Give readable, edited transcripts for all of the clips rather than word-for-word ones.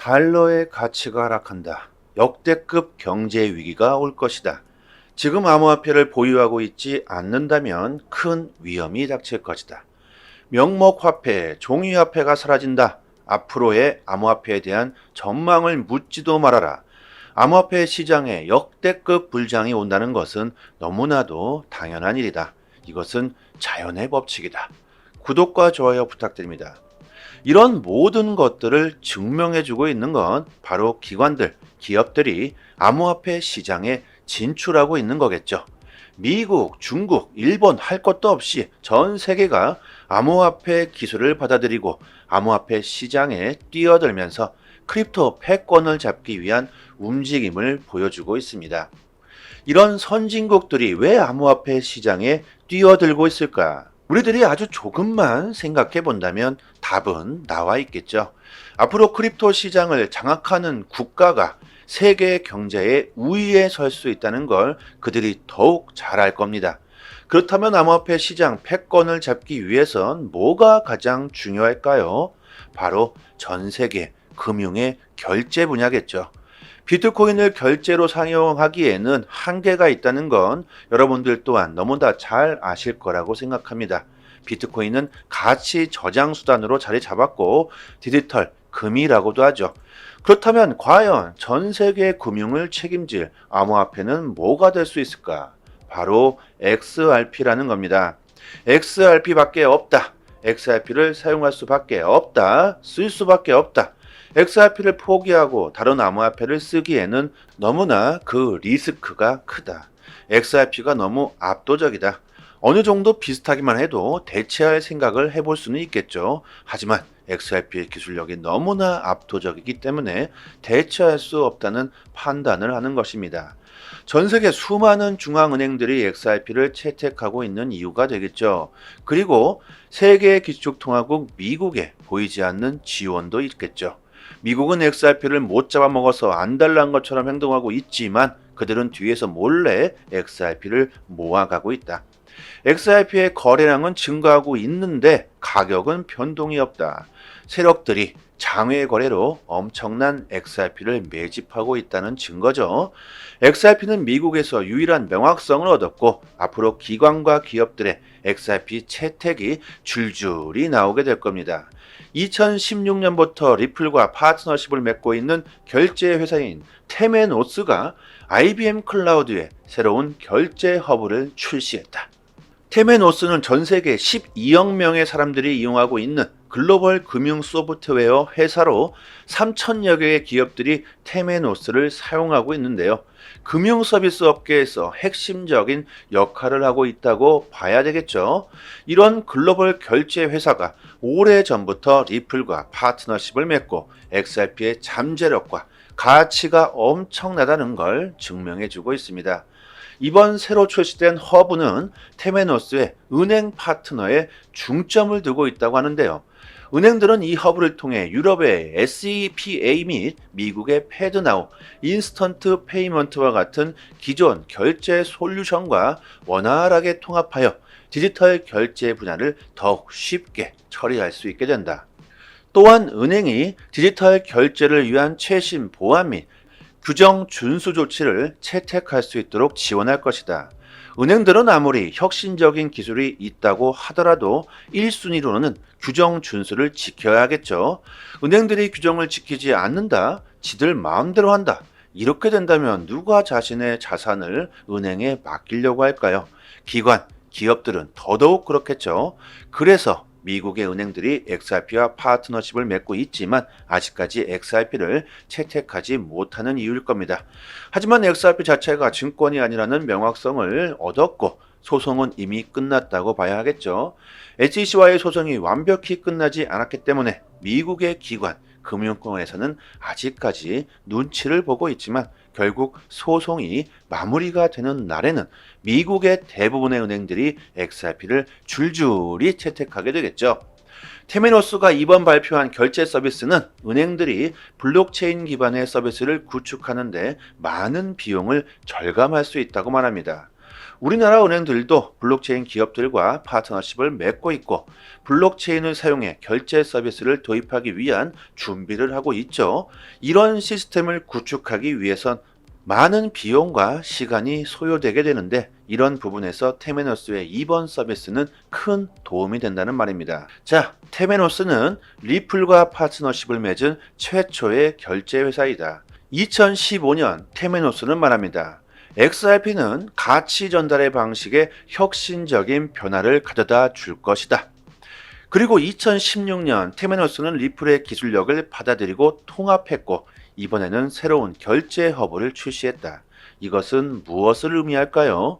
달러의 가치가 하락한다. 역대급 경제 위기가 올 것이다. 지금 암호화폐를 보유하고 있지 않는다면 큰 위험이 닥칠 것이다. 명목화폐, 종이화폐가 사라진다. 앞으로의 암호화폐에 대한 전망을 묻지도 말아라. 암호화폐 시장에 역대급 불장이 온다는 것은 너무나도 당연한 일이다. 이것은 자연의 법칙이다. 구독과 좋아요 부탁드립니다. 이런 모든 것들을 증명해주고 있는 건 바로 기관들, 기업들이 암호화폐 시장에 진출하고 있는 거겠죠. 미국, 중국, 일본 할 것도 없이 전 세계가 암호화폐 기술을 받아들이고 암호화폐 시장에 뛰어들면서 크립토 패권을 잡기 위한 움직임을 보여주고 있습니다. 이런 선진국들이 왜 암호화폐 시장에 뛰어들고 있을까? 우리들이 아주 조금만 생각해 본다면 답은 나와 있겠죠. 앞으로 크립토 시장을 장악하는 국가가 세계 경제의 우위에 설 수 있다는 걸 그들이 더욱 잘 알 겁니다. 그렇다면 암호화폐 시장 패권을 잡기 위해선 뭐가 가장 중요할까요? 바로 전 세계 금융의 결제 분야겠죠. 비트코인을 결제로 사용하기에는 한계가 있다는 건 여러분들 또한 너무나 잘 아실 거라고 생각합니다. 비트코인은 가치 저장 수단으로 자리 잡았고 디지털 금이라고도 하죠. 그렇다면 과연 전 세계 금융을 책임질 암호화폐는 뭐가 될 수 있을까? 바로 XRP라는 겁니다. XRP밖에 없다. XRP를 사용할 수밖에 없다. 쓸 수밖에 없다. XRP를 포기하고 다른 암호화폐를 쓰기에는 너무나 그 리스크가 크다. XRP가 너무 압도적이다. 어느 정도 비슷하기만 해도 대체할 생각을 해볼 수는 있겠죠. 하지만 XRP의 기술력이 너무나 압도적이기 때문에 대체할 수 없다는 판단을 하는 것입니다. 전 세계 수많은 중앙은행들이 XRP를 채택하고 있는 이유가 되겠죠. 그리고 세계 기축통화국 미국에 보이지 않는 지원도 있겠죠. 미국은 XRP를 못 잡아먹어서 안달난 것처럼 행동하고 있지만 그들은 뒤에서 몰래 XRP를 모아가고 있다. XRP의 거래량은 증가하고 있는데 가격은 변동이 없다. 세력들이 장외 거래로 엄청난 XRP를 매집하고 있다는 증거죠. XRP는 미국에서 유일한 명확성을 얻었고 앞으로 기관과 기업들의 XRP 채택이 줄줄이 나오게 될 겁니다. 2016년부터 리플과 파트너십을 맺고 있는 결제 회사인 테메노스가 IBM 클라우드에 새로운 결제 허브를 출시했다. 테메노스는 전 세계 12억 명의 사람들이 이용하고 있는 글로벌 금융 소프트웨어 회사로 3천여 개의 기업들이 테메노스를 사용하고 있는데요. 금융 서비스 업계에서 핵심적인 역할을 하고 있다고 봐야 되겠죠. 이런 글로벌 결제 회사가 오래전부터 리플과 파트너십을 맺고 XRP의 잠재력과 가치가 엄청나다는 걸 증명해주고 있습니다. 이번 새로 출시된 허브는 테메노스의 은행 파트너에 중점을 두고 있다고 하는데요. 은행들은 이 허브를 통해 유럽의 SEPA 및 미국의 패드나우, 인스턴트 페이먼트와 같은 기존 결제 솔루션과 원활하게 통합하여 디지털 결제 분야를 더욱 쉽게 처리할 수 있게 된다. 또한 은행이 디지털 결제를 위한 최신 보안 및 규정 준수 조치를 채택할 수 있도록 지원할 것이다. 은행들은 아무리 혁신적인 기술이 있다고 하더라도 1순위로는 규정 준수를 지켜야 하겠죠. 은행들이 규정을 지키지 않는다, 지들 마음대로 한다. 이렇게 된다면 누가 자신의 자산을 은행에 맡기려고 할까요? 기관, 기업들은 더더욱 그렇겠죠. 그래서 미국의 은행들이 XRP와 파트너십을 맺고 있지만 아직까지 XRP를 채택하지 못하는 이유일 겁니다. 하지만 XRP 자체가 증권이 아니라는 명확성을 얻었고 소송은 이미 끝났다고 봐야 하겠죠. SEC와의 소송이 완벽히 끝나지 않았기 때문에 미국의 기관, 금융권에서는 아직까지 눈치를 보고 있지만 결국 소송이 마무리가 되는 날에는 미국의 대부분의 은행들이 XRP를 줄줄이 채택하게 되겠죠. 테메노스가 이번 발표한 결제 서비스는 은행들이 블록체인 기반의 서비스를 구축하는데 많은 비용을 절감할 수 있다고 말합니다. 우리나라 은행들도 블록체인 기업들과 파트너십을 맺고 있고 블록체인을 사용해 결제 서비스를 도입하기 위한 준비를 하고 있죠. 이런 시스템을 구축하기 위해선 많은 비용과 시간이 소요되게 되는데 이런 부분에서 테메노스의 이번 서비스는 큰 도움이 된다는 말입니다. 자, 테메노스는 리플과 파트너십을 맺은 최초의 결제 회사이다. 2015년 테메노스는 말합니다. XRP는 가치 전달의 방식에 혁신적인 변화를 가져다 줄 것이다. 그리고 2016년 테메노스는 리플의 기술력을 받아들이고 통합했고 이번에는 새로운 결제 허브를 출시했다. 이것은 무엇을 의미할까요?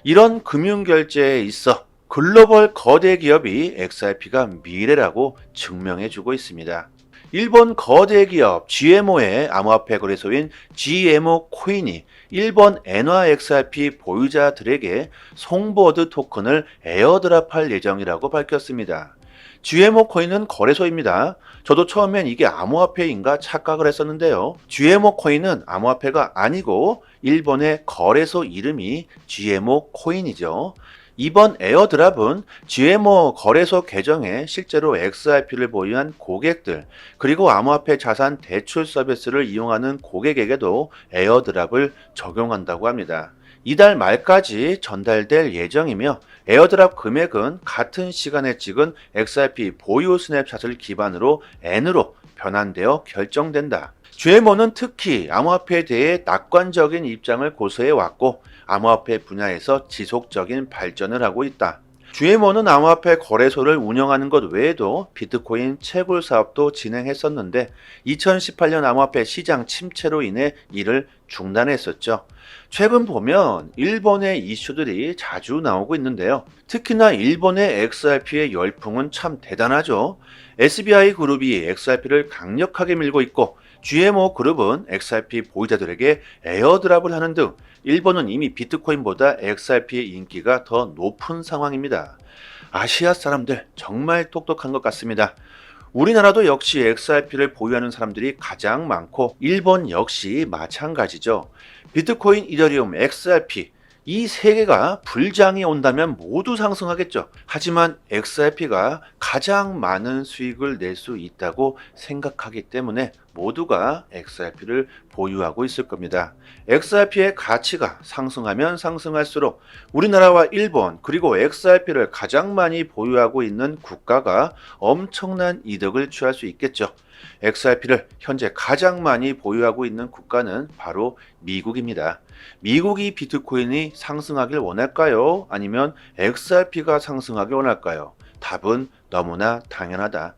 이런 금융결제에 있어 글로벌 거대 기업이 XRP가 미래라고 증명해주고 있습니다. 일본 거대 기업 GMO의 암호화폐 거래소인 GMO 코인이 일본 엔화 XRP 보유자들에게 송보드 토큰을 에어드랍할 예정이라고 밝혔습니다. GMO 코인은 거래소입니다. 저도 처음엔 이게 암호화폐인가 착각을 했었는데요. GMO 코인은 암호화폐가 아니고 일본의 거래소 이름이 GMO 코인이죠. 이번 에어드랍은 GMO 거래소 계정에 실제로 XRP를 보유한 고객들 그리고 암호화폐 자산 대출 서비스를 이용하는 고객에게도 에어드랍을 적용한다고 합니다. 이달 말까지 전달될 예정이며 에어드랍 금액은 같은 시간에 찍은 XRP 보유 스냅샷을 기반으로 N으로 변환되어 결정된다. GMO는 특히 암호화폐에 대해 낙관적인 입장을 고수해 왔고 암호화폐 분야에서 지속적인 발전을 하고 있다. GMO는 암호화폐 거래소를 운영하는 것 외에도 비트코인 채굴 사업도 진행했었는데 2018년 암호화폐 시장 침체로 인해 이를 중단했었죠. 최근 보면 일본의 이슈들이 자주 나오고 있는데요. 특히나 일본의 XRP의 열풍은 참 대단하죠. SBI 그룹이 XRP를 강력하게 밀고 있고 GMO 그룹은 XRP 보유자들에게 에어드랍을 하는 등 일본은 이미 비트코인보다 XRP의 인기가 더 높은 상황입니다. 아시아 사람들 정말 똑똑한 것 같습니다. 우리나라도 역시 XRP를 보유하는 사람들이 가장 많고 일본 역시 마찬가지죠. 비트코인, 이더리움, XRP 이 세 개가 불장이 온다면 모두 상승하겠죠. 하지만 XRP가 가장 많은 수익을 낼 수 있다고 생각하기 때문에 모두가 XRP를 보유하고 있을 겁니다. XRP의 가치가 상승하면 상승할수록 우리나라와 일본 그리고 XRP를 가장 많이 보유하고 있는 국가가 엄청난 이득을 취할 수 있겠죠. XRP를 현재 가장 많이 보유하고 있는 국가는 바로 미국입니다. 미국이 비트코인이 상승하길 원할까요? 아니면 XRP가 상승하길 원할까요? 답은 너무나 당연하다.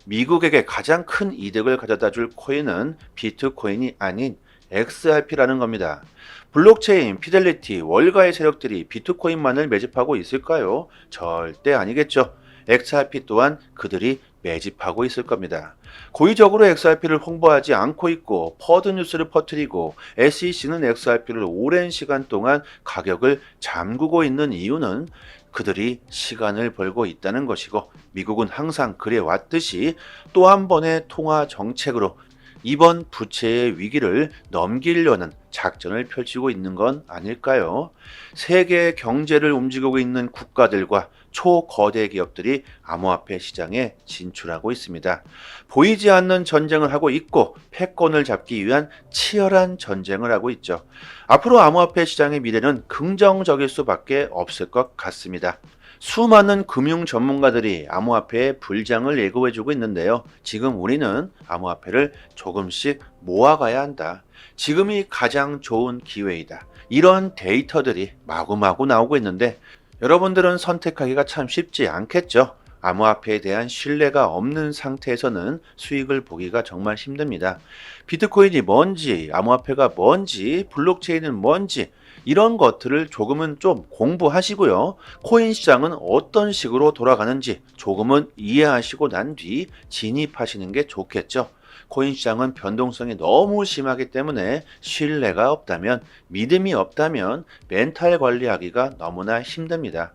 미국에게 가장 큰 이득을 가져다 줄 코인은 비트코인이 아닌 XRP라는 겁니다. 블록체인, 피델리티, 월가의 세력들이 비트코인만을 매집하고 있을까요? 절대 아니겠죠. XRP 또한 그들이 매집하고 있을 겁니다. 고의적으로 XRP를 홍보하지 않고 있고 퍼드 뉴스를 퍼뜨리고 SEC는 XRP를 오랜 시간 동안 가격을 잠그고 있는 이유는 그들이 시간을 벌고 있다는 것이고 미국은 항상 그래 왔듯이 또 한 번의 통화 정책으로 이번 부채의 위기를 넘기려는 작전을 펼치고 있는 건 아닐까요? 세계 경제를 움직이고 있는 국가들과 초거대 기업들이 암호화폐 시장에 진출하고 있습니다. 보이지 않는 전쟁을 하고 있고 패권을 잡기 위한 치열한 전쟁을 하고 있죠. 앞으로 암호화폐 시장의 미래는 긍정적일 수밖에 없을 것 같습니다. 수많은 금융 전문가들이 암호화폐의 불장을 예고해주고 있는데요. 지금 우리는 암호화폐를 조금씩 모아가야 한다. 지금이 가장 좋은 기회이다. 이런 데이터들이 마구마구 나오고 있는데 여러분들은 선택하기가 참 쉽지 않겠죠. 암호화폐에 대한 신뢰가 없는 상태에서는 수익을 보기가 정말 힘듭니다. 비트코인이 뭔지, 암호화폐가 뭔지, 블록체인은 뭔지 이런 것들을 조금은 좀 공부하시고요. 코인 시장은 어떤 식으로 돌아가는지 조금은 이해하시고 난 뒤 진입하시는 게 좋겠죠. 코인 시장은 변동성이 너무 심하기 때문에 신뢰가 없다면, 믿음이 없다면 멘탈 관리하기가 너무나 힘듭니다.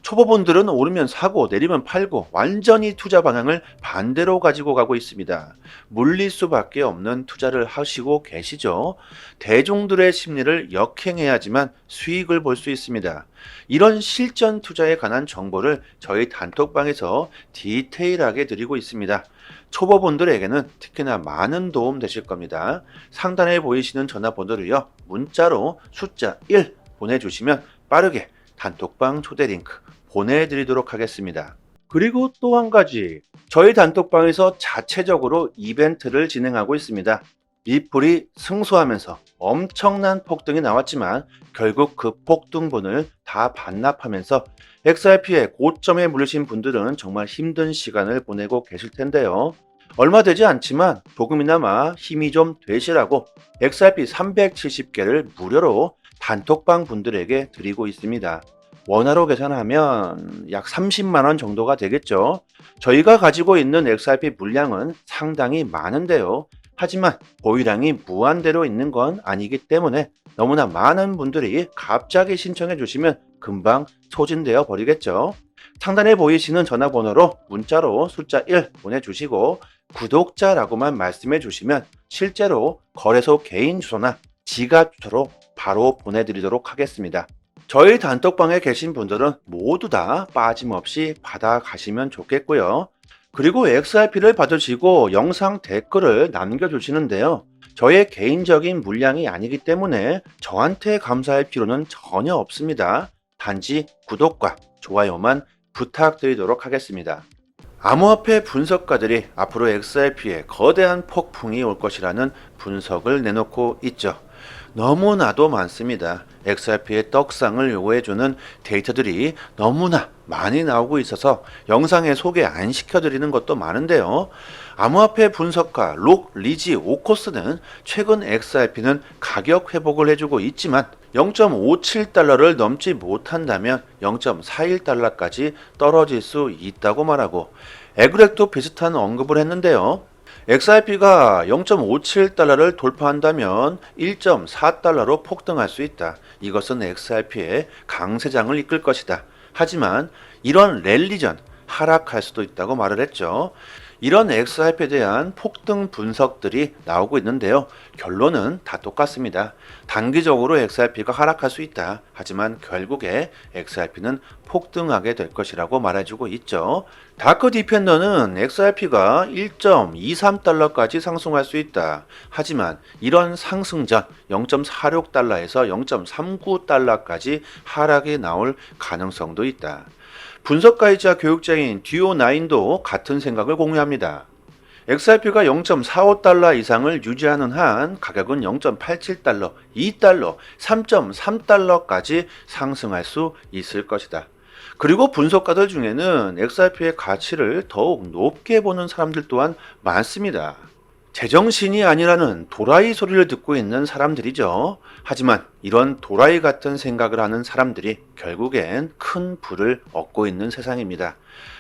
초보분들은 오르면 사고 내리면 팔고 완전히 투자 방향을 반대로 가지고 가고 있습니다. 물릴 수밖에 없는 투자를 하시고 계시죠. 대중들의 심리를 역행해야지만 수익을 볼 수 있습니다. 이런 실전 투자에 관한 정보를 저희 단톡방에서 디테일하게 드리고 있습니다. 초보분들에게는 특히나 많은 도움 되실 겁니다. 상단에 보이시는 전화번호를요, 문자로 숫자 1 보내주시면 빠르게 단톡방 초대 링크 보내드리도록 하겠습니다. 그리고 또 한 가지, 저희 단톡방에서 자체적으로 이벤트를 진행하고 있습니다. 리플이 승소하면서 엄청난 폭등이 나왔지만 결국 그 폭등분을 다 반납하면서 XRP의 고점에 물리신 분들은 정말 힘든 시간을 보내고 계실 텐데요. 얼마 되지 않지만 조금이나마 힘이 좀 되시라고 XRP 370개를 무료로 단톡방 분들에게 드리고 있습니다. 원화로 계산하면 약 30만 원 정도가 되겠죠. 저희가 가지고 있는 XRP 물량은 상당히 많은데요. 하지만 보유량이 무한대로 있는 건 아니기 때문에 너무나 많은 분들이 갑자기 신청해 주시면 금방 소진되어 버리겠죠. 상단에 보이시는 전화번호로 문자로 숫자 1 보내주시고 구독자라고만 말씀해 주시면 실제로 거래소 개인 주소나 지갑 주소로 바로 보내드리도록 하겠습니다. 저희 단톡방에 계신 분들은 모두 다 빠짐없이 받아가시면 좋겠고요. 그리고 XRP를 받으시고 영상 댓글을 남겨주시는데요. 저의 개인적인 물량이 아니기 때문에 저한테 감사할 필요는 전혀 없습니다. 단지 구독과 좋아요만 부탁드리도록 하겠습니다. 암호화폐 분석가들이 앞으로 XRP에 거대한 폭풍이 올 것이라는 분석을 내놓고 있죠. 너무나도 많습니다. XRP의 떡상을 요구해주는 데이터들이 너무나 많이 나오고 있어서 영상에 소개 안 시켜드리는 것도 많은데요. 암호화폐 분석가 록 리지 오코스는 최근 XRP는 가격 회복을 해주고 있지만 0.57달러를 넘지 못한다면 0.41달러까지 떨어질 수 있다고 말하고, 에그렉도 비슷한 언급을 했는데요. XRP가 0.57달러를 돌파한다면 1.4달러로 폭등할 수 있다. 이것은 XRP의 강세장을 이끌 것이다. 하지만 이런 랠리 전 하락할 수도 있다고 말을 했죠. 이런 XRP에 대한 폭등 분석들이 나오고 있는데요. 결론은 다 똑같습니다. 단기적으로 XRP가 하락할 수 있다. 하지만 결국에 XRP는 폭등하게 될 것이라고 말해주고 있죠. 다크 디펜더는 XRP가 1.23달러까지 상승할 수 있다. 하지만 이런 상승 전 0.46달러에서 0.39달러까지 하락이 나올 가능성도 있다. 분석가이자 교육자인 듀오9도 같은 생각을 공유합니다. XRP가 0.45달러 이상을 유지하는 한 가격은 0.87달러, 2달러, 3.3달러까지 상승할 수 있을 것이다. 그리고 분석가들 중에는 XRP의 가치를 더욱 높게 보는 사람들 또한 많습니다. 제정신이 아니라는 도라이 소리를 듣고 있는 사람들이죠. 하지만 이런 도라이 같은 생각을 하는 사람들이 결국엔 큰 부를 얻고 있는 세상입니다.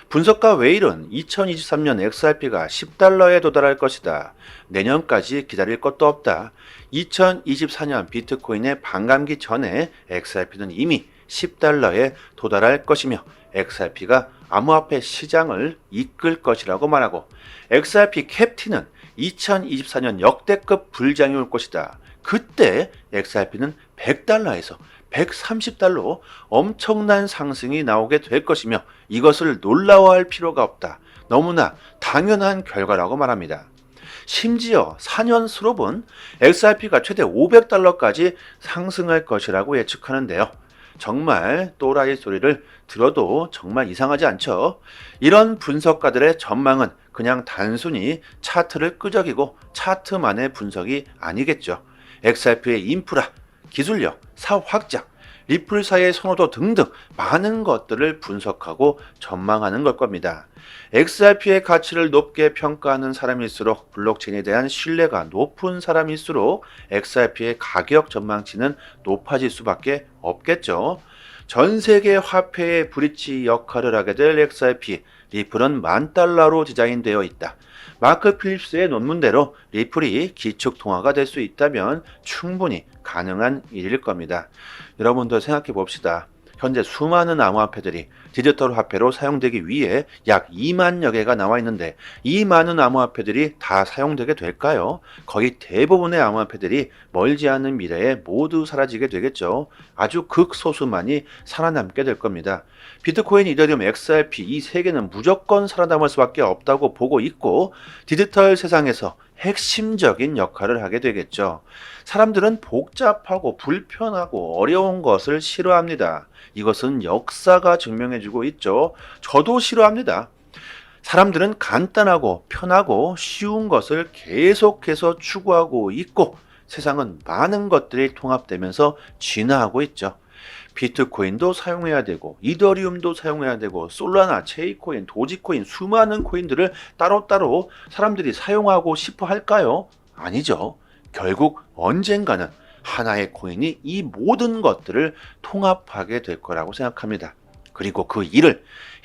분석가 웨일은 2023년 XRP가 10달러에 도달할 것이다. 내년까지 기다릴 것도 없다. 2024년 비트코인의 반감기 전에 XRP는 이미 10달러에 도달할 것이며 XRP가 암호화폐 시장을 이끌 것이라고 말하고, XRP 캡틴은 2024년 역대급 불장이 올 것이다. 그때 XRP는 100달러에서 130달러 엄청난 상승이 나오게 될 것이며 이것을 놀라워할 필요가 없다. 너무나 당연한 결과라고 말합니다. 심지어 4년 수롭은 XRP가 최대 500달러까지 상승할 것이라고 예측하는데요. 정말 또라이 소리를 들어도 정말 이상하지 않죠? 이런 분석가들의 전망은 그냥 단순히 차트를 끄적이고 차트만의 분석이 아니겠죠. XRP의 인프라, 기술력, 사업 확장, 리플사의 선호도 등등 많은 것들을 분석하고 전망하는 걸 겁니다. XRP의 가치를 높게 평가하는 사람일수록 블록체인에 대한 신뢰가 높은 사람일수록 XRP의 가격 전망치는 높아질 수밖에 없겠죠. 전 세계 화폐의 브릿지 역할을 하게 될 XRP, 리플은 $10,000로 디자인되어 있다. 마크 필립스의 논문대로 리플이 기축통화가 될 수 있다면 충분히 가능한 일일 겁니다. 여러분도 생각해 봅시다. 현재 수많은 암호화폐들이 디지털 화폐로 사용되기 위해 약 2만여 개가 나와 있는데 이 많은 암호화폐들이 다 사용되게 될까요? 거의 대부분의 암호화폐들이 멀지 않은 미래에 모두 사라지게 되겠죠. 아주 극소수만이 살아남게 될 겁니다. 비트코인, 이더리움, XRP 이 세 개는 무조건 살아남을 수밖에 없다고 보고 있고 디지털 세상에서 핵심적인 역할을 하게 되겠죠. 사람들은 복잡하고 불편하고 어려운 것을 싫어합니다. 이것은 역사가 증명해주고 있죠. 저도 싫어합니다. 사람들은 간단하고 편하고 쉬운 것을 계속해서 추구하고 있고 세상은 많은 것들이 통합되면서 진화하고 있죠. 비트코인도 사용해야 되고 이더리움도 사용해야 되고 솔라나, 체이코인, 도지코인 수많은 코인들을 따로따로 사람들이 사용하고 싶어 할까요? 아니죠. 결국 언젠가는 하나의 코인이 이 모든 것들을 통합하게 될 거라고 생각합니다. 그리고 그 일을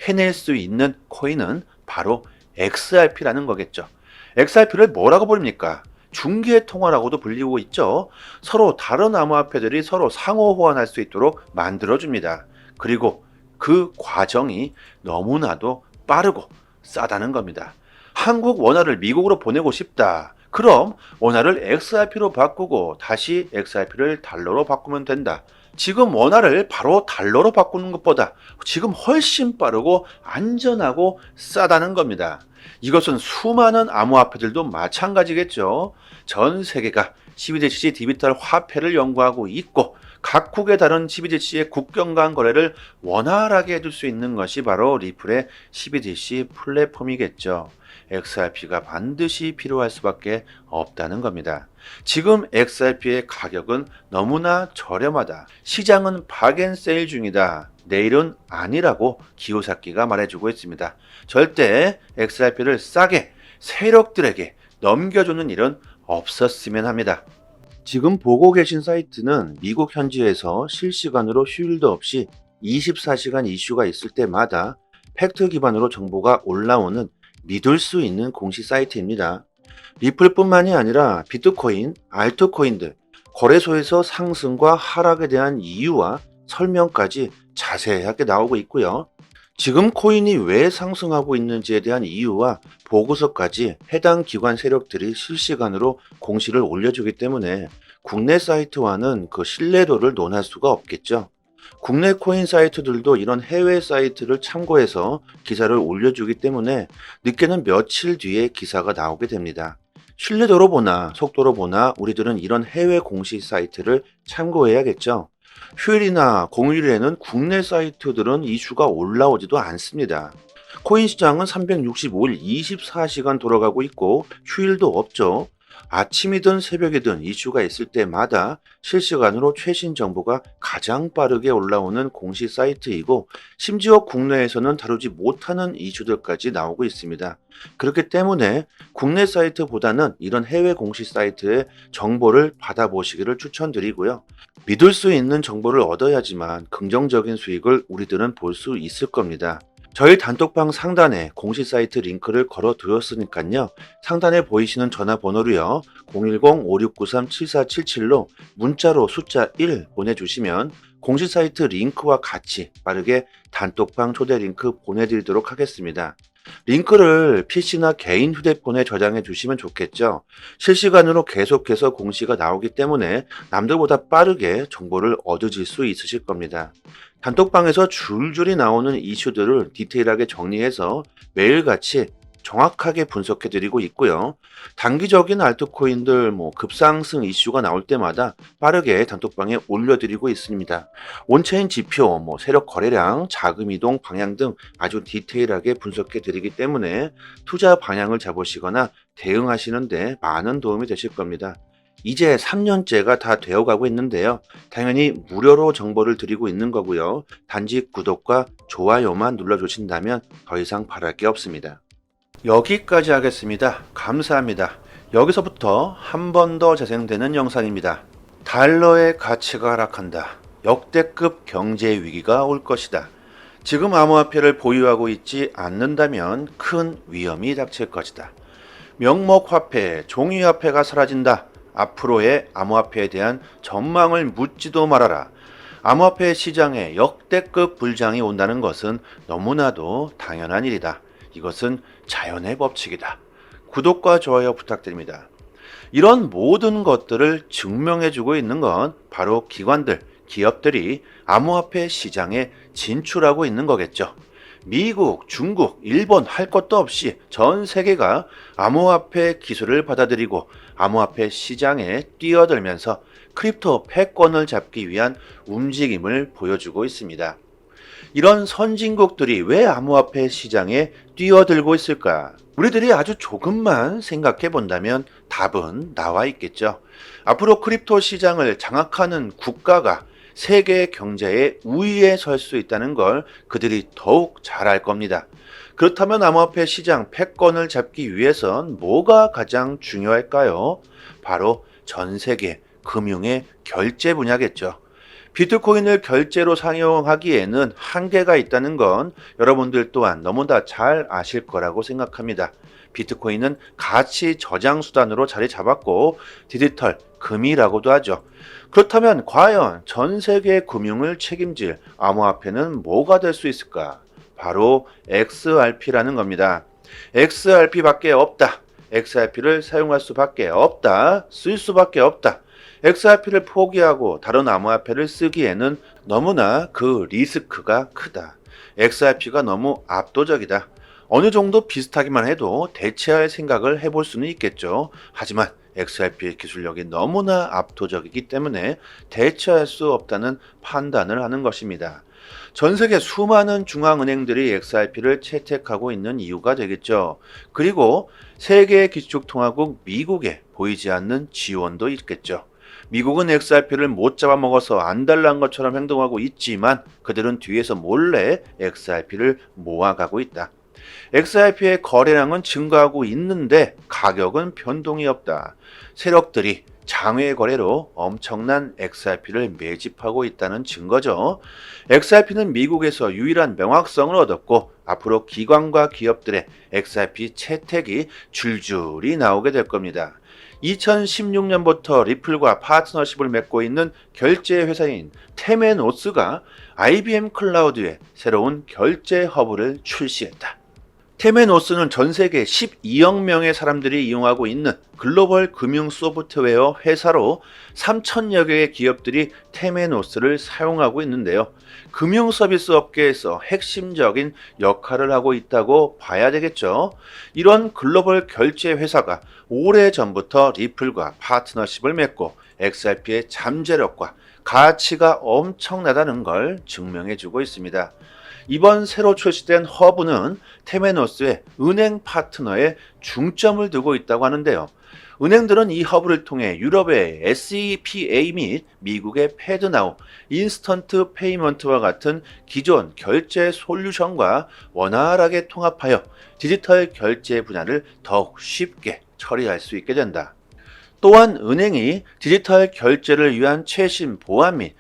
해낼 수 있는 코인은 바로 XRP라는 거겠죠. XRP를 뭐라고 부릅니까? 중개통화라고도 불리고 있죠. 서로 다른 암호화폐들이 서로 상호 호환할 수 있도록 만들어줍니다. 그리고 그 과정이 너무나도 빠르고 싸다는 겁니다. 한국 원화를 미국으로 보내고 싶다. 그럼 원화를 XRP로 바꾸고 다시 XRP를 달러로 바꾸면 된다. 지금 원화를 바로 달러로 바꾸는 것보다 지금 훨씬 빠르고 안전하고 싸다는 겁니다. 이것은 수많은 암호화폐들도 마찬가지겠죠. 전 세계가 CBDC 디지털 화폐를 연구하고 있고 각국의 다른 CBDC의 국경 간 거래를 원활하게 해줄 수 있는 것이 바로 리플의 CBDC 플랫폼이겠죠. XRP가 반드시 필요할 수밖에 없다는 겁니다. 지금 XRP의 가격은 너무나 저렴하다. 시장은 박앤세일 중이다. 내일은 아니라고 기요사키가 말해주고 있습니다. 절대 XRP를 싸게 세력들에게 넘겨주는 일은 없었으면 합니다. 지금 보고 계신 사이트는 미국 현지에서 실시간으로 휴일도 없이 24시간 이슈가 있을 때마다 팩트 기반으로 정보가 올라오는 믿을 수 있는 공식 사이트입니다. 리플뿐만이 아니라 비트코인, 알트코인들, 거래소에서 상승과 하락에 대한 이유와 설명까지 자세하게 나오고 있고요. 지금 코인이 왜 상승하고 있는지에 대한 이유와 보고서까지 해당 기관 세력들이 실시간으로 공시를 올려주기 때문에 국내 사이트와는 그 신뢰도를 논할 수가 없겠죠. 국내 코인 사이트들도 이런 해외 사이트를 참고해서 기사를 올려주기 때문에 늦게는 며칠 뒤에 기사가 나오게 됩니다. 신뢰도로 보나 속도로 보나 우리들은 이런 해외 공식 사이트를 참고해야겠죠. 휴일이나 공휴일에는 국내 사이트들은 이슈가 올라오지도 않습니다. 코인 시장은 365일 24시간 돌아가고 있고 휴일도 없죠. 아침이든 새벽이든 이슈가 있을 때마다 실시간으로 최신 정보가 가장 빠르게 올라오는 공식 사이트이고 심지어 국내에서는 다루지 못하는 이슈들까지 나오고 있습니다. 그렇기 때문에 국내 사이트보다는 이런 해외 공식 사이트의 정보를 받아보시기를 추천드리고요. 믿을 수 있는 정보를 얻어야지만 긍정적인 수익을 우리들은 볼 수 있을 겁니다. 저희 단톡방 상단에 공식 사이트 링크를 걸어 두었으니까요. 상단에 보이시는 전화번호로요. 010-5693-7477로 문자로 숫자 1 보내주시면 공식 사이트 링크와 같이 빠르게 단톡방 초대 링크 보내드리도록 하겠습니다. 링크를 PC나 개인 휴대폰에 저장해 주시면 좋겠죠. 실시간으로 계속해서 공시가 나오기 때문에 남들보다 빠르게 정보를 얻으실 수 있으실 겁니다. 단톡방에서 줄줄이 나오는 이슈들을 디테일하게 정리해서 매일같이 정확하게 분석해 드리고 있고요. 단기적인 알트코인들 급상승 이슈가 나올 때마다 빠르게 단톡방에 올려드리고 있습니다. 온체인 지표, 세력 거래량, 자금 이동 방향 등 아주 디테일하게 분석해 드리기 때문에 투자 방향을 잡으시거나 대응하시는데 많은 도움이 되실 겁니다. 이제 3년째가 다 되어가고 있는데요. 당연히 무료로 정보를 드리고 있는 거고요. 단지 구독과 좋아요만 눌러주신다면 더 이상 바랄 게 없습니다. 여기까지 하겠습니다. 감사합니다. 여기서부터 한 번 더 재생되는 영상입니다. 달러의 가치가 하락한다. 역대급 경제 위기가 올 것이다. 지금 암호화폐를 보유하고 있지 않는다면 큰 위험이 닥칠 것이다. 명목화폐, 종이화폐가 사라진다. 앞으로의 암호화폐에 대한 전망을 묻지도 말아라. 암호화폐 시장에 역대급 불장이 온다는 것은 너무나도 당연한 일이다. 이것은 자연의 법칙이다. 구독과 좋아요 부탁드립니다. 이런 모든 것들을 증명해주고 있는 건 바로 기관들, 기업들이 암호화폐 시장에 진출하고 있는 거겠죠. 미국, 중국, 일본 할 것도 없이 전 세계가 암호화폐 기술을 받아들이고 암호화폐 시장에 뛰어들면서 크립토 패권을 잡기 위한 움직임을 보여주고 있습니다. 이런 선진국들이 왜 암호화폐 시장에 뛰어들고 있을까? 우리들이 아주 조금만 생각해 본다면 답은 나와 있겠죠. 앞으로 크립토 시장을 장악하는 국가가 세계 경제의 우위에 설 수 있다는 걸 그들이 더욱 잘 알 겁니다. 그렇다면 암호화폐 시장 패권을 잡기 위해선 뭐가 가장 중요할까요? 바로 전 세계 금융의 결제 분야겠죠. 비트코인을 결제로 사용하기에는 한계가 있다는 건 여러분들 또한 너무나 잘 아실 거라고 생각합니다. 비트코인은 가치 저장 수단으로 자리 잡았고 디지털 금이라고도 하죠. 그렇다면 과연 전 세계 금융을 책임질 암호화폐는 뭐가 될 수 있을까? 바로 XRP라는 겁니다. XRP밖에 없다. XRP를 사용할 수밖에 없다. 쓸 수밖에 없다. XRP를 포기하고 다른 암호화폐를 쓰기에는 너무나 그 리스크가 크다. XRP가 너무 압도적이다. 어느 정도 비슷하기만 해도 대체할 생각을 해볼 수는 있겠죠. 하지만 XRP의 기술력이 너무나 압도적이기 때문에 대체할 수 없다는 판단을 하는 것입니다. 전 세계 수많은 중앙은행들이 XRP를 채택하고 있는 이유가 되겠죠. 그리고 세계 기축통화국 미국에 보이지 않는 지원도 있겠죠. 미국은 XRP를 못 잡아먹어서 안달난 것처럼 행동하고 있지만 그들은 뒤에서 몰래 XRP를 모아가고 있다. XRP의 거래량은 증가하고 있는데 가격은 변동이 없다. 세력들이 장외 거래로 엄청난 XRP를 매집하고 있다는 증거죠. XRP는 미국에서 유일한 명확성을 얻었고 앞으로 기관과 기업들의 XRP 채택이 줄줄이 나오게 될 겁니다. 2016년부터 리플과 파트너십을 맺고 있는 결제 회사인 테메노스가 IBM 클라우드에 새로운 결제 허브를 출시했다. 테메노스는 전 세계 12억 명의 사람들이 이용하고 있는 글로벌 금융 소프트웨어 회사로 3천여 개의 기업들이 테메노스를 사용하고 있는데요. 금융 서비스 업계에서 핵심적인 역할을 하고 있다고 봐야 되겠죠. 이런 글로벌 결제 회사가 오래전부터 리플과 파트너십을 맺고 XRP의 잠재력과 가치가 엄청나다는 걸 증명해주고 있습니다. 이번 새로 출시된 허브는 테메노스의 은행 파트너에 중점을 두고 있다고 하는데요. 은행들은 이 허브를 통해 유럽의 SEPA 및 미국의 패드나우, 인스턴트 페이먼트와 같은 기존 결제 솔루션과 원활하게 통합하여 디지털 결제 분야를 더욱 쉽게 처리할 수 있게 된다. 또한 은행이 디지털 결제를 위한 최신 보안 및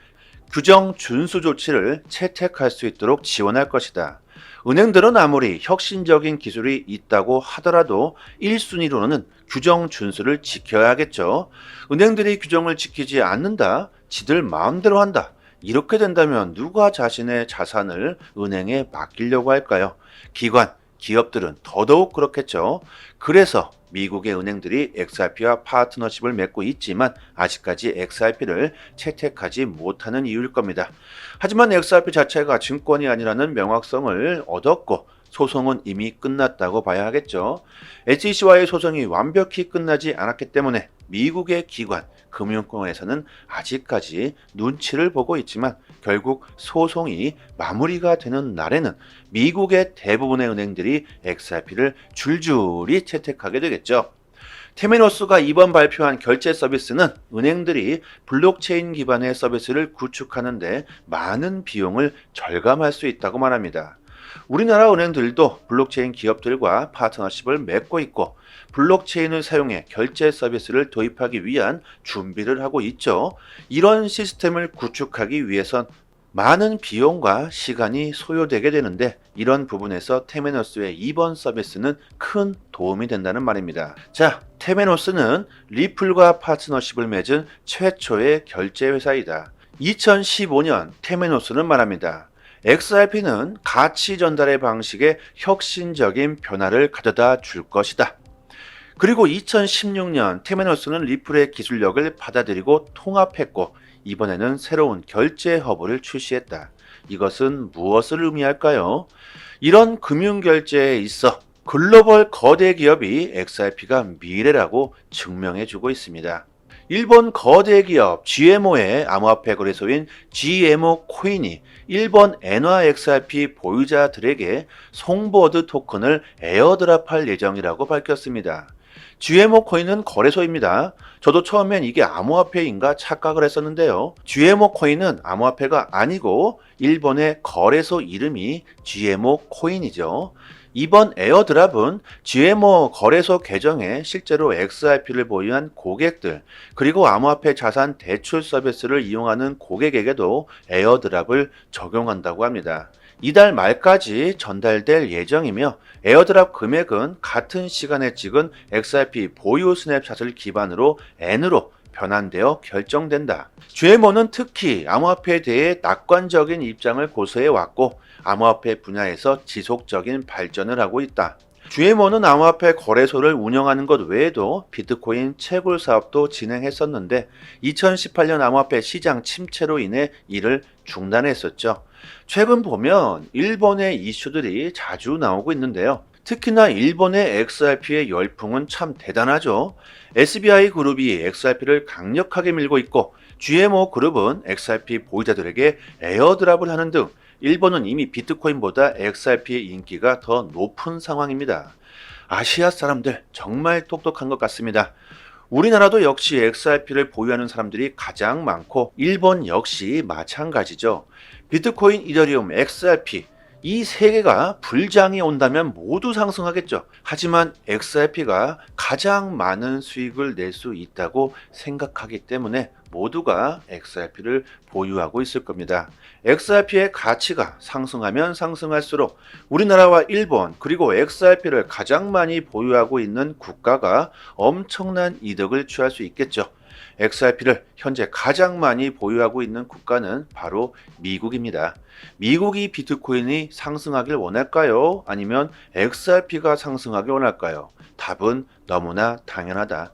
규정 준수 조치를 채택할 수 있도록 지원할 것이다. 은행들은 아무리 혁신적인 기술이 있다고 하더라도 1순위로는 규정 준수를 지켜야 하겠죠. 은행들이 규정을 지키지 않는다, 지들 마음대로 한다. 이렇게 된다면 누가 자신의 자산을 은행에 맡기려고 할까요? 기관, 기업들은 더더욱 그렇겠죠. 그래서 미국의 은행들이 XRP와 파트너십을 맺고 있지만 아직까지 XRP를 채택하지 못하는 이유일 겁니다. 하지만 XRP 자체가 증권이 아니라는 명확성을 얻었고 소송은 이미 끝났다고 봐야 하겠죠. SEC와의 소송이 완벽히 끝나지 않았기 때문에 미국의 기관, 금융권에서는 아직까지 눈치를 보고 있지만 결국 소송이 마무리가 되는 날에는 미국의 대부분의 은행들이 XRP를 줄줄이 채택하게 되겠죠. 테메노스가 이번 발표한 결제 서비스는 은행들이 블록체인 기반의 서비스를 구축하는데 많은 비용을 절감할 수 있다고 말합니다. 우리나라 은행들도 블록체인 기업들과 파트너십을 맺고 있고 블록체인을 사용해 결제 서비스를 도입하기 위한 준비를 하고 있죠. 이런 시스템을 구축하기 위해선 많은 비용과 시간이 소요되게 되는데 이런 부분에서 테메노스의 이번 서비스는 큰 도움이 된다는 말입니다. 자, 테메노스는 리플과 파트너십을 맺은 최초의 결제 회사이다. 2015년 테메노스는 말합니다. XRP는 가치 전달의 방식에 혁신적인 변화를 가져다 줄 것이다. 그리고 2016년 테메노스는 리플의 기술력을 받아들이고 통합했고 이번에는 새로운 결제 허브를 출시했다. 이것은 무엇을 의미할까요? 이런 금융결제에 있어 글로벌 거대 기업이 XRP가 미래라고 증명해주고 있습니다. 일본 거대 기업 GMO의 암호화폐 거래소인 GMO 코인이 일본 엔화 XRP 보유자들에게 송보드 토큰을 에어드랍할 예정이라고 밝혔습니다. GMO 코인은 거래소입니다. 저도 처음엔 이게 암호화폐인가 착각을 했었는데요. GMO 코인은 암호화폐가 아니고 일본의 거래소 이름이 GMO 코인이죠. 이번 에어드랍은 GMO 거래소 계정에 실제로 XRP를 보유한 고객들 그리고 암호화폐 자산 대출 서비스를 이용하는 고객에게도 에어드랍을 적용한다고 합니다. 이달 말까지 전달될 예정이며 에어드랍 금액은 같은 시간에 찍은 XRP 보유 스냅샷을 기반으로 N으로 변환되어 결정된다. GMO는 특히 암호화폐에 대해 낙관적인 입장을 고수해 왔고 암호화폐 분야에서 지속적인 발전을 하고 있다. GMO는 암호화폐 거래소를 운영하는 것 외에도 비트코인 채굴 사업도 진행했었는데 2018년 암호화폐 시장 침체로 인해 이를 중단했었죠. 최근 보면 일본의 이슈들이 자주 나오고 있는데요. 특히나 일본의 XRP의 열풍은 참 대단하죠. SBI 그룹이 XRP를 강력하게 밀고 있고 GMO 그룹은 XRP 보유자들에게 에어드랍을 하는 등 일본은 이미 비트코인보다 XRP의 인기가 더 높은 상황입니다. 아시아 사람들 정말 똑똑한 것 같습니다. 우리나라도 역시 XRP를 보유하는 사람들이 가장 많고 일본 역시 마찬가지죠. 비트코인, 이더리움, XRP 이 세 개가 불장이 온다면 모두 상승하겠죠. 하지만 XRP가 가장 많은 수익을 낼 수 있다고 생각하기 때문에 모두가 XRP를 보유하고 있을 겁니다. XRP의 가치가 상승하면 상승할수록 우리나라와 일본 그리고 XRP를 가장 많이 보유하고 있는 국가가 엄청난 이득을 취할 수 있겠죠. XRP를 현재 가장 많이 보유하고 있는 국가는 바로 미국입니다. 미국이 비트코인이 상승하길 원할까요? 아니면 XRP가 상승하길 원할까요? 답은 너무나 당연하다.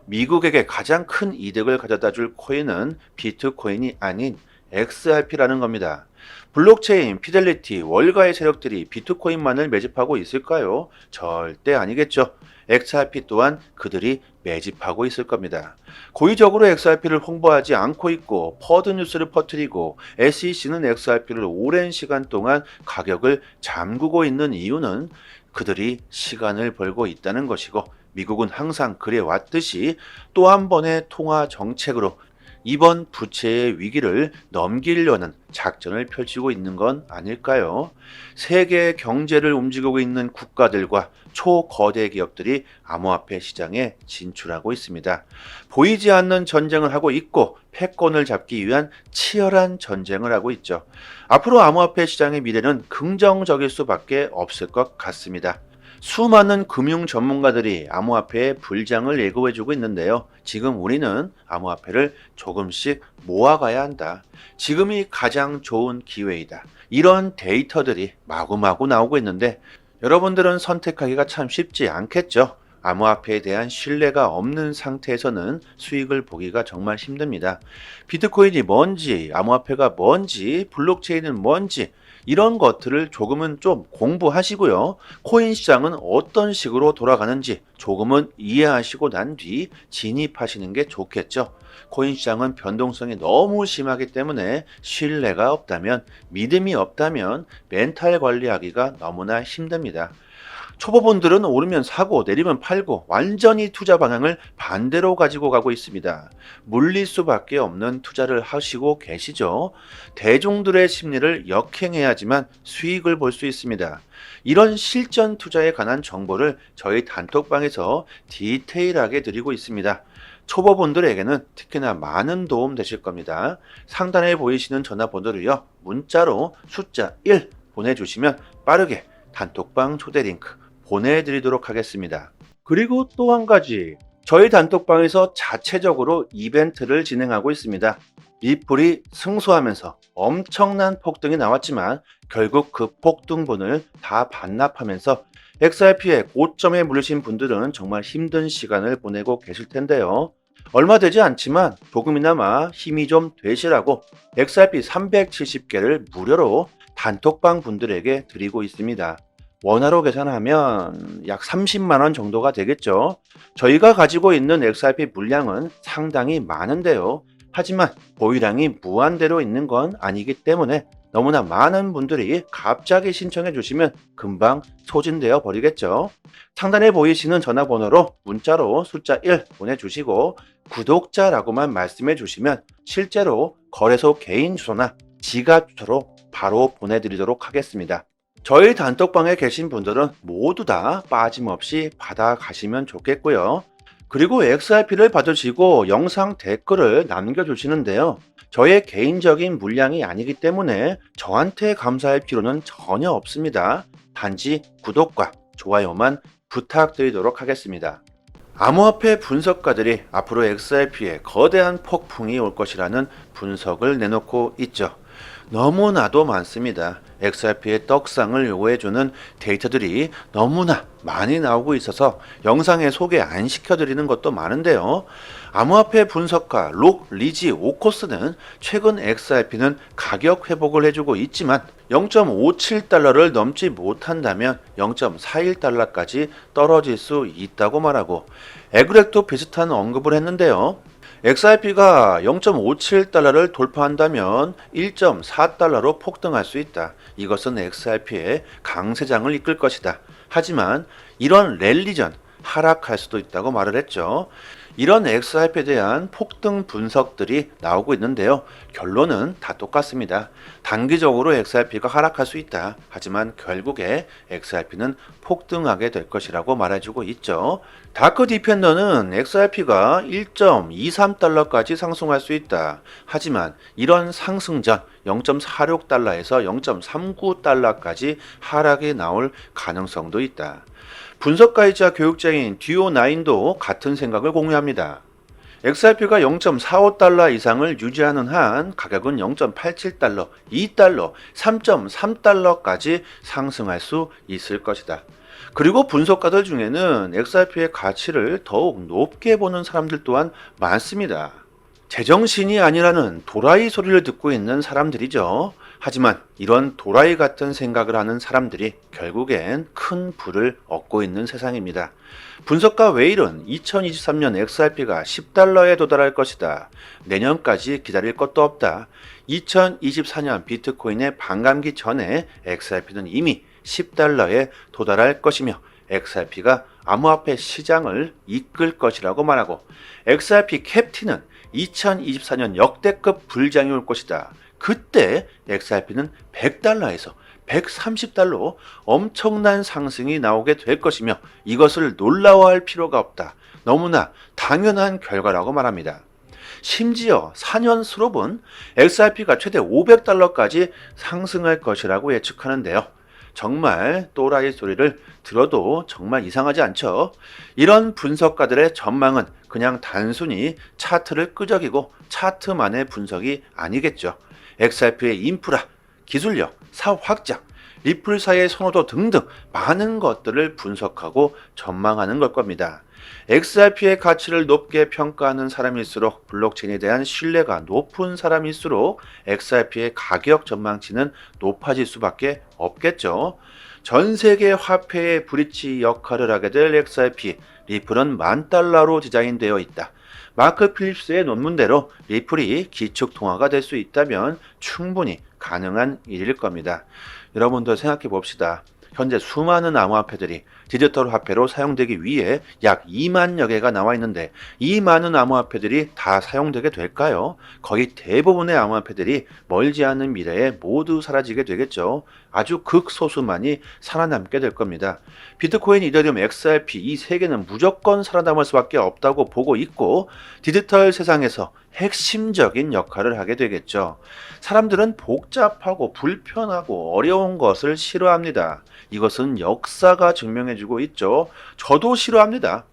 미국에게 가장 큰 이득을 가져다 줄 코인은 비트코인이 아닌 XRP라는 겁니다. 블록체인, 피델리티, 월가의 세력들이 비트코인만을 매집하고 있을까요? 절대 아니겠죠. XRP 또한 그들이 매집하고 있을 겁니다. 고의적으로 XRP를 홍보하지 않고 있고 퍼드 뉴스를 퍼뜨리고 SEC는 XRP를 오랜 시간 동안 가격을 잠그고 있는 이유는 그들이 시간을 벌고 있다는 것이고 미국은 항상 그래 왔듯이 또 한 번의 통화 정책으로 이번 부채의 위기를 넘기려는 작전을 펼치고 있는 건 아닐까요? 세계 경제를 움직이고 있는 국가들과 초거대 기업들이 암호화폐 시장에 진출하고 있습니다. 보이지 않는 전쟁을 하고 있고 패권을 잡기 위한 치열한 전쟁을 하고 있죠. 앞으로 암호화폐 시장의 미래는 긍정적일 수밖에 없을 것 같습니다. 수많은 금융 전문가들이 암호화폐의 불장을 예고해주고 있는데요. 지금 우리는 암호화폐를 조금씩 모아가야 한다. 지금이 가장 좋은 기회이다. 이런 데이터들이 마구마구 나오고 있는데 여러분들은 선택하기가 참 쉽지 않겠죠. 암호화폐에 대한 신뢰가 없는 상태에서는 수익을 보기가 정말 힘듭니다. 비트코인이 뭔지, 암호화폐가 뭔지, 블록체인은 뭔지 이런 것들을 조금은 좀 공부하시고요. 코인 시장은 어떤 식으로 돌아가는지 조금은 이해하시고 난 뒤 진입하시는 게 좋겠죠. 코인 시장은 변동성이 너무 심하기 때문에 신뢰가 없다면, 믿음이 없다면 멘탈 관리하기가 너무나 힘듭니다. 초보분들은 오르면 사고 내리면 팔고 완전히 투자 방향을 반대로 가지고 가고 있습니다. 물릴 수밖에 없는 투자를 하시고 계시죠. 대중들의 심리를 역행해야지만 수익을 볼 수 있습니다. 이런 실전 투자에 관한 정보를 저희 단톡방에서 디테일하게 드리고 있습니다. 초보분들에게는 특히나 많은 도움 되실 겁니다. 상단에 보이시는 전화번호를요, 문자로 숫자 1 보내주시면 빠르게 단톡방 초대 링크 보내드리도록 하겠습니다. 그리고 또 한 가지, 저희 단톡방에서 자체적으로 이벤트를 진행하고 있습니다. 리플이 승소하면서 엄청난 폭등이 나왔지만 결국 그 폭등분을 다 반납하면서 XRP의 고점에 물리신 분들은 정말 힘든 시간을 보내고 계실 텐데요. 얼마 되지 않지만 조금이나마 힘이 좀 되시라고 XRP 370개를 무료로 단톡방 분들에게 드리고 있습니다. 원화로 계산하면 약 30만 원 정도가 되겠죠. 저희가 가지고 있는 XRP 물량은 상당히 많은데요. 하지만 보유량이 무한대로 있는 건 아니기 때문에 너무나 많은 분들이 갑자기 신청해 주시면 금방 소진되어 버리겠죠. 상단에 보이시는 전화번호로 문자로 숫자 1 보내주시고 구독자라고만 말씀해 주시면 실제로 거래소 개인 주소나 지갑 주소로 바로 보내드리도록 하겠습니다. 저희 단톡방에 계신 분들은 모두 다 빠짐없이 받아가시면 좋겠고요. 그리고 XRP를 받으시고 영상 댓글을 남겨주시는데요. 저의 개인적인 물량이 아니기 때문에 저한테 감사할 필요는 전혀 없습니다. 단지 구독과 좋아요만 부탁드리도록 하겠습니다. 암호화폐 분석가들이 앞으로 XRP에 거대한 폭풍이 올 것이라는 분석을 내놓고 있죠. 너무나도 많습니다. XRP의 떡상을 요구해주는 데이터들이 너무나 많이 나오고 있어서 영상에 소개 안 시켜드리는 것도 많은데요. 암호화폐 분석가 록 리지 오코스는 최근 XRP는 가격 회복을 해주고 있지만 0.57달러를 넘지 못한다면 0.41달러까지 떨어질 수 있다고 말하고 에그렉도 비슷한 언급을 했는데요. XRP가 0.57달러를 돌파한다면 1.4달러로 폭등할 수 있다. 이것은 XRP의 강세장을 이끌 것이다. 하지만 이런 랠리 전 하락할 수도 있다고 말을 했죠. 이런 XRP에 대한 폭등 분석들이 나오고 있는데요. 결론은 다 똑같습니다. 단기적으로 XRP가 하락할 수 있다. 하지만 결국에 XRP는 폭등하게 될 것이라고 말해주고 있죠. 다크 디펜더는 XRP가 1.23달러까지 상승할 수 있다. 하지만 이런 상승 전 0.46달러에서 0.39달러까지 하락이 나올 가능성도 있다. 분석가이자 교육자인 듀오9도 같은 생각을 공유합니다. XRP가 0.45달러 이상을 유지하는 한 가격은 0.87달러, 2달러, 3.3달러까지 상승할 수 있을 것이다. 그리고 분석가들 중에는 XRP의 가치를 더욱 높게 보는 사람들 또한 많습니다. 제정신이 아니라는 도라이 소리를 듣고 있는 사람들이죠. 하지만 이런 도라이 같은 생각을 하는 사람들이 결국엔 큰 부를 얻고 있는 세상입니다. 분석가 웨일은 2023년 XRP가 10달러에 도달할 것이다. 내년까지 기다릴 것도 없다. 2024년 비트코인의 반감기 전에 XRP는 이미 10달러에 도달할 것이며 XRP가 암호화폐 시장을 이끌 것이라고 말하고 XRP 캡틴은 2024년 역대급 불장이 올 것이다. 그때 XRP는 100달러에서 130달러 엄청난 상승이 나오게 될 것이며 이것을 놀라워할 필요가 없다. 너무나 당연한 결과라고 말합니다. 심지어 4년 수롭은 XRP가 최대 500달러까지 상승할 것이라고 예측하는데요. 정말 또라이 소리를 들어도 정말 이상하지 않죠? 이런 분석가들의 전망은 그냥 단순히 차트를 끄적이고 차트만의 분석이 아니겠죠. XRP의 인프라, 기술력, 사업 확장, 리플사의 선호도 등등 많은 것들을 분석하고 전망하는 걸 겁니다. XRP의 가치를 높게 평가하는 사람일수록 블록체인에 대한 신뢰가 높은 사람일수록 XRP의 가격 전망치는 높아질 수밖에 없겠죠. 전 세계 화폐의 브릿지 역할을 하게 될 XRP, 리플은 10,000달러로 디자인되어 있다. 마크 필립스의 논문대로 리플이 기축통화가 될 수 있다면 충분히 가능한 일일 겁니다. 여러분들 생각해 봅시다. 현재 수많은 암호화폐들이 디지털 화폐로 사용되기 위해 약 2만여 개가 나와 있는데 이 많은 암호화폐들이 다 사용되게 될까요? 거의 대부분의 암호화폐들이 멀지 않은 미래에 모두 사라지게 되겠죠. 아주 극소수만이 살아남게 될 겁니다. 비트코인, 이더리움, XRP 이 세 개는 무조건 살아남을 수밖에 없다고 보고 있고 디지털 세상에서 핵심적인 역할을 하게 되겠죠. 사람들은 복잡하고 불편하고 어려운 것을 싫어합니다. 이것은 역사가 증명해주고 있죠. 저도 싫어합니다.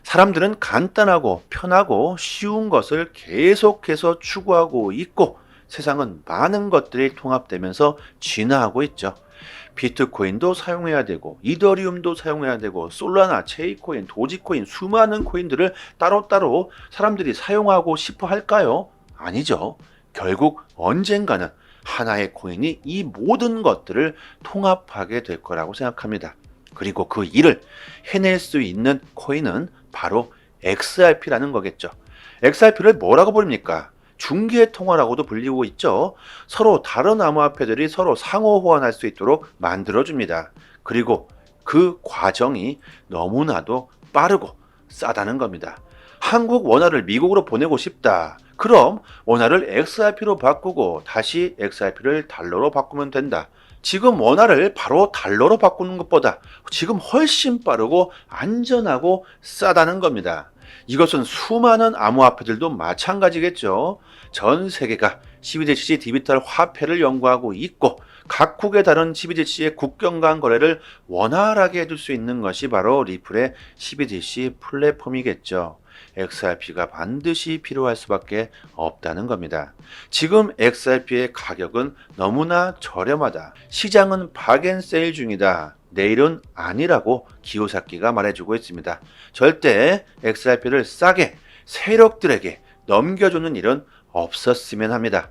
사람들은 간단하고 편하고 쉬운 것을 계속해서 추구하고 있고 세상은 많은 것들이 통합되면서 진화하고 있죠. 비트코인도 사용해야 되고 이더리움도 사용해야 되고 솔라나, 체이코인, 도지코인 수많은 코인들을 따로따로 사람들이 사용하고 싶어 할까요? 아니죠. 결국 언젠가는 하나의 코인이 이 모든 것들을 통합하게 될 거라고 생각합니다. 그리고 그 일을 해낼 수 있는 코인은 바로 XRP라는 거겠죠. XRP를 뭐라고 부릅니까? 중개통화라고도 불리고 있죠. 서로 다른 암호화폐들이 서로 상호 호환할 수 있도록 만들어줍니다. 그리고 그 과정이 너무나도 빠르고 싸다는 겁니다. 한국 원화를 미국으로 보내고 싶다. 그럼 원화를 XRP로 바꾸고 다시 XRP를 달러로 바꾸면 된다. 지금 원화를 바로 달러로 바꾸는 것보다 지금 훨씬 빠르고 안전하고 싸다는 겁니다. 이것은 수많은 암호화폐들도 마찬가지겠죠. 전 세계가 CBDC 디지털 화폐를 연구하고 있고 각국의 다른 CBDC의 국경 간 거래를 원활하게 해줄 수 있는 것이 바로 리플의 CBDC 플랫폼이겠죠. XRP가 반드시 필요할 수밖에 없다는 겁니다. 지금 XRP의 가격은 너무나 저렴하다. 시장은 박앤세일 중이다. 내일은 아니라고 기요사키가 말해주고 있습니다. 절대 XRP를 싸게 세력들에게 넘겨주는 일은 없었으면 합니다.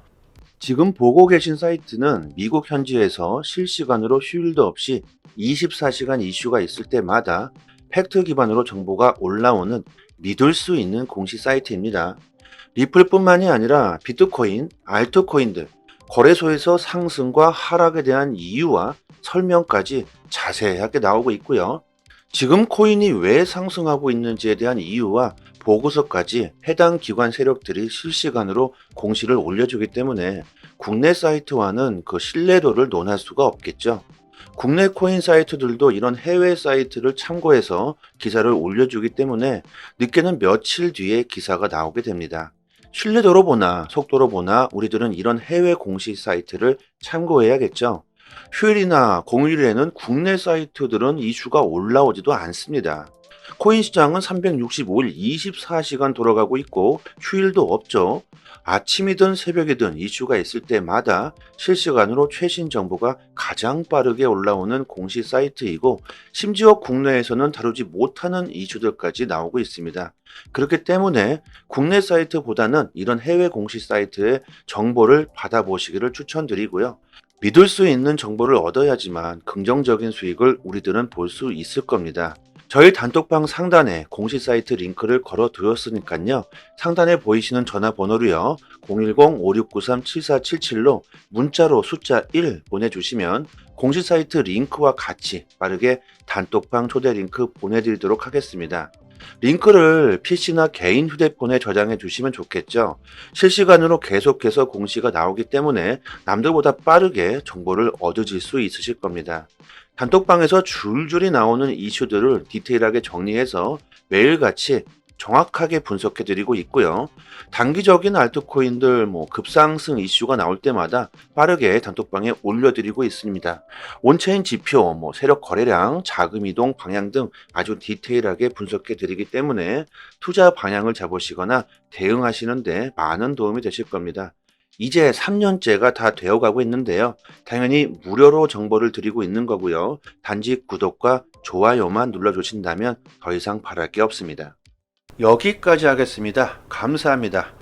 지금 보고 계신 사이트는 미국 현지에서 실시간으로 휴일도 없이 24시간 이슈가 있을 때마다 팩트 기반으로 정보가 올라오는 믿을 수 있는 공식 사이트입니다. 리플뿐만이 아니라 비트코인, 알트코인들, 거래소에서 상승과 하락에 대한 이유와 설명까지 자세하게 나오고 있고요. 지금 코인이 왜 상승하고 있는지에 대한 이유와 보고서까지 해당 기관 세력들이 실시간으로 공시를 올려주기 때문에 국내 사이트와는 그 신뢰도를 논할 수가 없겠죠. 국내 코인 사이트들도 이런 해외 사이트를 참고해서 기사를 올려주기 때문에 늦게는 며칠 뒤에 기사가 나오게 됩니다. 신뢰도로 보나 속도로 보나 우리들은 이런 해외 공식 사이트를 참고해야겠죠. 휴일이나 공휴일에는 국내 사이트들은 이슈가 올라오지도 않습니다. 코인 시장은 365일 24시간 돌아가고 있고 휴일도 없죠. 아침이든 새벽이든 이슈가 있을 때마다 실시간으로 최신 정보가 가장 빠르게 올라오는 공식 사이트이고 심지어 국내에서는 다루지 못하는 이슈들까지 나오고 있습니다. 그렇기 때문에 국내 사이트보다는 이런 해외 공식 사이트의 정보를 받아보시기를 추천드리고요. 믿을 수 있는 정보를 얻어야지만 긍정적인 수익을 우리들은 볼 수 있을 겁니다. 저희 단톡방 상단에 공식 사이트 링크를 걸어 두었으니까요. 상단에 보이시는 전화번호로요. 010-5693-7477로 문자로 숫자 1 보내주시면 공식 사이트 링크와 같이 빠르게 단톡방 초대 링크 보내드리도록 하겠습니다. 링크를 PC나 개인 휴대폰에 저장해 주시면 좋겠죠. 실시간으로 계속해서 공시가 나오기 때문에 남들보다 빠르게 정보를 얻으실 수 있으실 겁니다. 단톡방에서 줄줄이 나오는 이슈들을 디테일하게 정리해서 매일같이 정확하게 분석해 드리고 있고요. 단기적인 알트코인들 급상승 이슈가 나올 때마다 빠르게 단톡방에 올려드리고 있습니다. 온체인 지표, 세력 거래량, 자금 이동 방향 등 아주 디테일하게 분석해 드리기 때문에 투자 방향을 잡으시거나 대응하시는데 많은 도움이 되실 겁니다. 이제 3년째가 다 되어가고 있는데요. 당연히 무료로 정보를 드리고 있는 거고요. 단지 구독과 좋아요만 눌러주신다면 더 이상 바랄 게 없습니다. 여기까지 하겠습니다. 감사합니다.